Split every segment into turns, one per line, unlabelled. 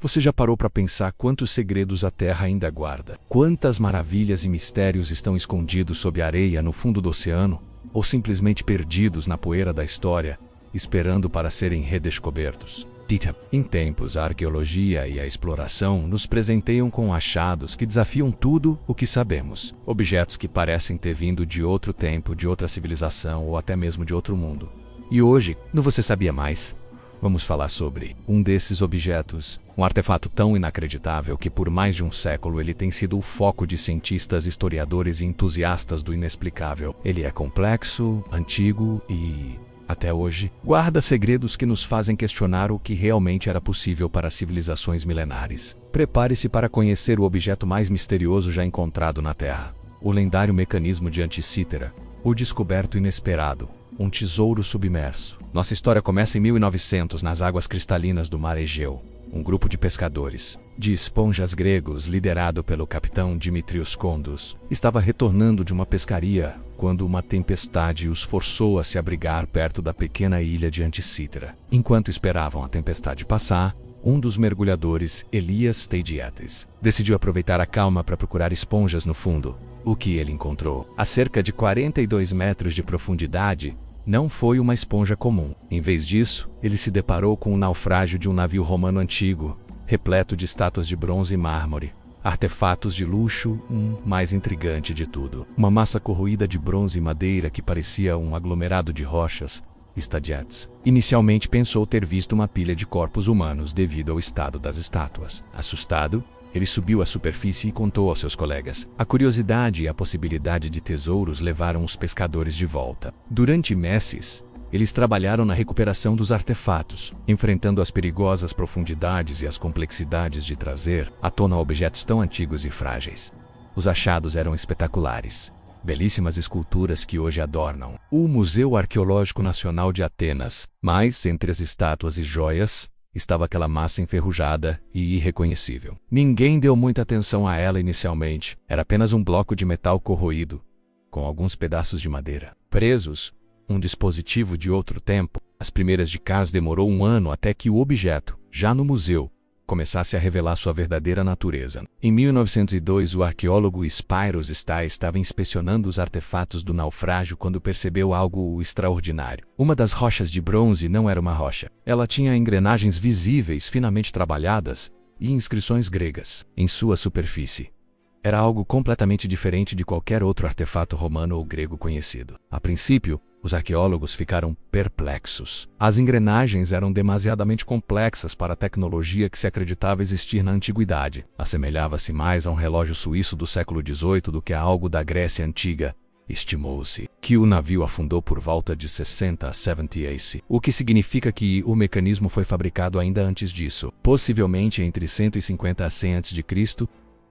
Você já parou para pensar quantos segredos a Terra ainda guarda? Quantas maravilhas e mistérios estão escondidos sob a areia no fundo do oceano? Ou simplesmente perdidos na poeira da história, esperando para serem redescobertos? Em tempos, a arqueologia e a exploração nos presenteiam com achados que desafiam tudo o que sabemos. Objetos que parecem ter vindo de outro tempo, de outra civilização ou até mesmo de outro mundo. E hoje, no Você Sabia Mais? Vamos falar sobre um desses objetos, um artefato tão inacreditável que por mais de um século ele tem sido o foco de cientistas, historiadores e entusiastas do inexplicável. Ele é complexo, antigo e, até hoje, guarda segredos que nos fazem questionar o que realmente era possível para civilizações milenares. Prepare-se para conhecer o objeto mais misterioso já encontrado na Terra. O lendário mecanismo de Anticythera, o descoberto inesperado. Um tesouro submerso. Nossa história começa em 1900 nas águas cristalinas do Mar Egeu. Um grupo de pescadores, de esponjas gregos, liderado pelo capitão Dimitrios Kondos, estava retornando de uma pescaria quando uma tempestade os forçou a se abrigar perto da pequena ilha de Anticythera. Enquanto esperavam a tempestade passar, um dos mergulhadores, Elias Teidietes, decidiu aproveitar a calma para procurar esponjas no fundo. O que ele encontrou, a cerca de 42 metros de profundidade, não foi uma esponja comum. Em vez disso, ele se deparou com o naufrágio de um navio romano antigo, repleto de estátuas de bronze e mármore, artefatos de luxo, mais intrigante de tudo. Uma massa corroída de bronze e madeira que parecia um aglomerado de rochas. Stadiets inicialmente pensou ter visto uma pilha de corpos humanos devido ao estado das estátuas. Assustado, ele subiu à superfície e contou aos seus colegas. A curiosidade e a possibilidade de tesouros levaram os pescadores de volta. Durante meses, eles trabalharam na recuperação dos artefatos, enfrentando as perigosas profundidades e as complexidades de trazer à tona objetos tão antigos e frágeis. Os achados eram espetaculares. Belíssimas esculturas que hoje adornam o Museu Arqueológico Nacional de Atenas. Mas, entre as estátuas e joias, estava aquela massa enferrujada e irreconhecível. Ninguém deu muita atenção a ela inicialmente. Era apenas um bloco de metal corroído, com alguns pedaços de madeira presos, um dispositivo de outro tempo. As primeiras dicas demorou um ano até que o objeto, já no museu, começasse a revelar sua verdadeira natureza. Em 1902, o arqueólogo Spyros Stay estava inspecionando os artefatos do naufrágio quando percebeu algo extraordinário. Uma das rochas de bronze não era uma rocha. Ela tinha engrenagens visíveis, finamente trabalhadas, e inscrições gregas em sua superfície. Era algo completamente diferente de qualquer outro artefato romano ou grego conhecido. A princípio, os arqueólogos ficaram perplexos. As engrenagens eram demasiadamente complexas para a tecnologia que se acreditava existir na antiguidade. Assemelhava-se mais a um relógio suíço do século XVIII do que a algo da Grécia Antiga. Estimou-se que o navio afundou por volta de 60 a 70 AC, o que significa que o mecanismo foi fabricado ainda antes disso, possivelmente entre 150 a 100 a.C.,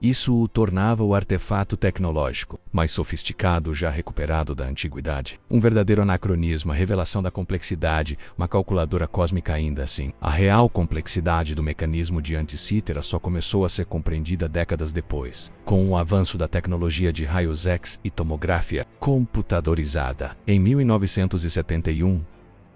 Isso o tornava o artefato tecnológico mais sofisticado já recuperado da antiguidade. Um verdadeiro anacronismo, a revelação da complexidade, uma calculadora cósmica ainda assim. A real complexidade do mecanismo de Anticythera só começou a ser compreendida décadas depois, com o avanço da tecnologia de raios X e tomografia computadorizada. Em 1971,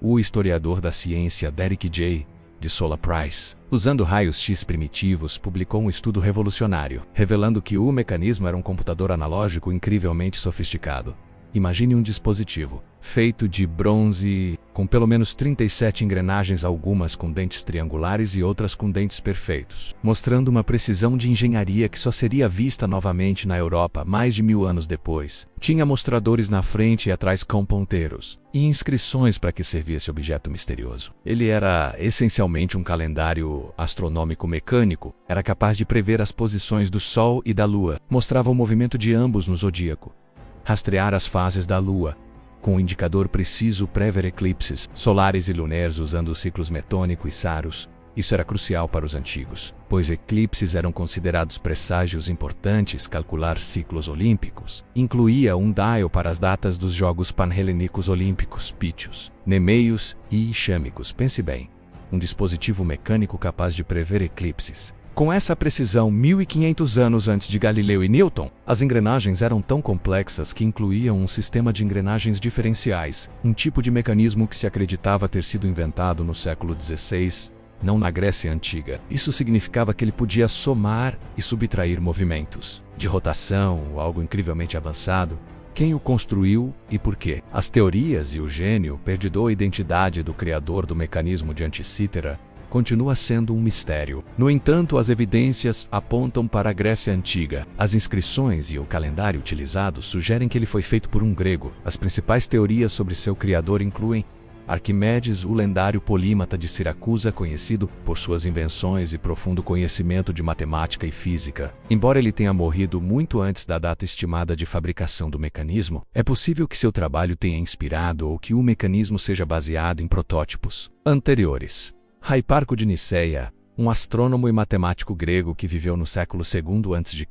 o historiador da ciência Derek J. de Sola Price, usando raios-x primitivos, publicou um estudo revolucionário, revelando que o mecanismo era um computador analógico incrivelmente sofisticado. Imagine um dispositivo feito de bronze, com pelo menos 37 engrenagens, algumas com dentes triangulares e outras com dentes perfeitos, mostrando uma precisão de engenharia que só seria vista novamente na Europa mais de 1000 anos depois. Tinha mostradores na frente e atrás com ponteiros e inscrições para que servia esse objeto misterioso. Ele era essencialmente um calendário astronômico mecânico, era capaz de prever as posições do Sol e da Lua, mostrava o movimento de ambos no zodíaco, rastrear as fases da Lua, com um indicador preciso préver eclipses solares e lunares usando ciclos metônico e Saros. Isso era crucial para os antigos, pois eclipses eram considerados presságios importantes. Calcular ciclos olímpicos incluía um dial para as datas dos Jogos Panhelênicos Olímpicos, Pítios, Nemeios e Ixâmicos. Pense bem, um dispositivo mecânico capaz de prever eclipses. Com essa precisão, 1500 anos antes de Galileu e Newton, as engrenagens eram tão complexas que incluíam um sistema de engrenagens diferenciais, um tipo de mecanismo que se acreditava ter sido inventado no século XVI não na Grécia Antiga. Isso significava que ele podia somar e subtrair movimentos de rotação, algo incrivelmente avançado. Quem o construiu e por quê? As teorias e o gênio perdidou a identidade do criador do mecanismo de Anticítera continua sendo um mistério. No entanto, as evidências apontam para a Grécia Antiga. As inscrições e o calendário utilizados sugerem que ele foi feito por um grego. As principais teorias sobre seu criador incluem Arquimedes, o lendário polímata de Siracusa, conhecido por suas invenções e profundo conhecimento de matemática e física. Embora ele tenha morrido muito antes da data estimada de fabricação do mecanismo, é possível que seu trabalho tenha inspirado ou que o mecanismo seja baseado em protótipos anteriores. Hiparco de Niceia, um astrônomo e matemático grego que viveu no século II a.C.,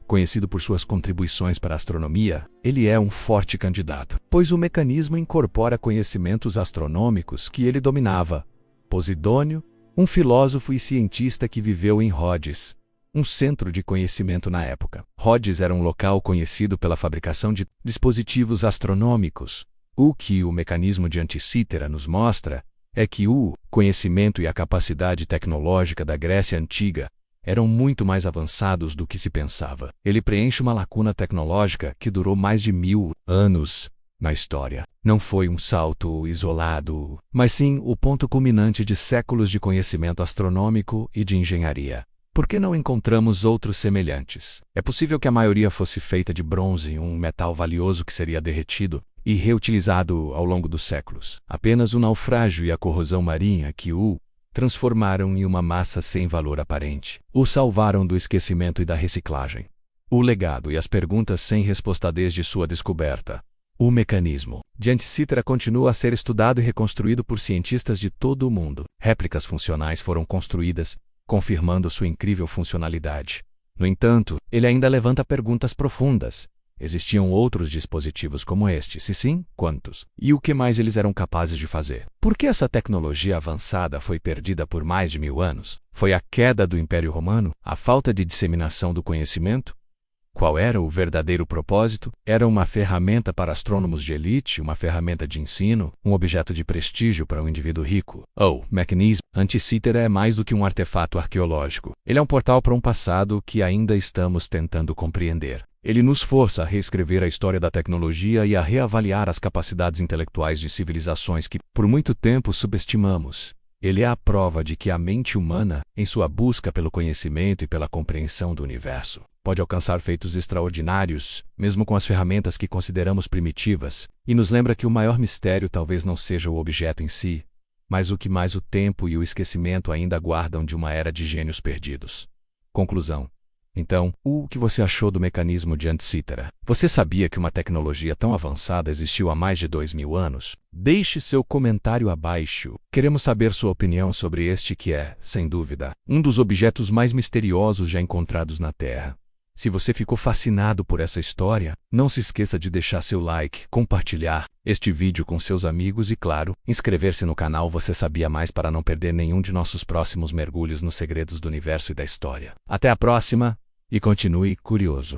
conhecido por suas contribuições para a astronomia, ele é um forte candidato, pois o mecanismo incorpora conhecimentos astronômicos que ele dominava. Posidônio, um filósofo e cientista que viveu em Rhodes, um centro de conhecimento na época. Rhodes era um local conhecido pela fabricação de dispositivos astronômicos. O que o mecanismo de Anticítera nos mostra é que o conhecimento e a capacidade tecnológica da Grécia Antiga eram muito mais avançados do que se pensava. Ele preenche uma lacuna tecnológica que durou mais de 1000 anos na história. Não foi um salto isolado, mas sim o ponto culminante de séculos de conhecimento astronômico e de engenharia. Por que não encontramos outros semelhantes? É possível que a maioria fosse feita de bronze, um metal valioso que seria derretido e reutilizado ao longo dos séculos. Apenas o naufrágio e a corrosão marinha que o transformaram em uma massa sem valor aparente. O salvaram do esquecimento e da reciclagem. O legado e as perguntas sem resposta desde sua descoberta. O mecanismo de Anticítera continua a ser estudado e reconstruído por cientistas de todo o mundo. Réplicas funcionais foram construídas, confirmando sua incrível funcionalidade. No entanto, ele ainda levanta perguntas profundas. Existiam outros dispositivos como este? Se sim, quantos? E o que mais eles eram capazes de fazer? Por que essa tecnologia avançada foi perdida por mais de 1000 anos? Foi a queda do Império Romano? A falta de disseminação do conhecimento? Qual era o verdadeiro propósito? Era uma ferramenta para astrônomos de elite, uma ferramenta de ensino, um objeto de prestígio para um indivíduo rico? O mecanismo Anticítera é mais do que um artefato arqueológico. Ele é um portal para um passado que ainda estamos tentando compreender. Ele nos força a reescrever a história da tecnologia e a reavaliar as capacidades intelectuais de civilizações que, por muito tempo, subestimamos. Ele é a prova de que a mente humana, em sua busca pelo conhecimento e pela compreensão do universo, pode alcançar feitos extraordinários, mesmo com as ferramentas que consideramos primitivas, e nos lembra que o maior mistério talvez não seja o objeto em si, mas o que mais o tempo e o esquecimento ainda guardam de uma era de gênios perdidos. Conclusão. Então, o que você achou do mecanismo de Anticítera? Você sabia que uma tecnologia tão avançada existiu há mais de 2000 anos? Deixe seu comentário abaixo. Queremos saber sua opinião sobre este que é, sem dúvida, um dos objetos mais misteriosos já encontrados na Terra. Se você ficou fascinado por essa história, não se esqueça de deixar seu like, compartilhar este vídeo com seus amigos e, claro, inscrever-se no canal Você Sabia Mais para não perder nenhum de nossos próximos mergulhos nos segredos do universo e da história. Até a próxima e continue curioso!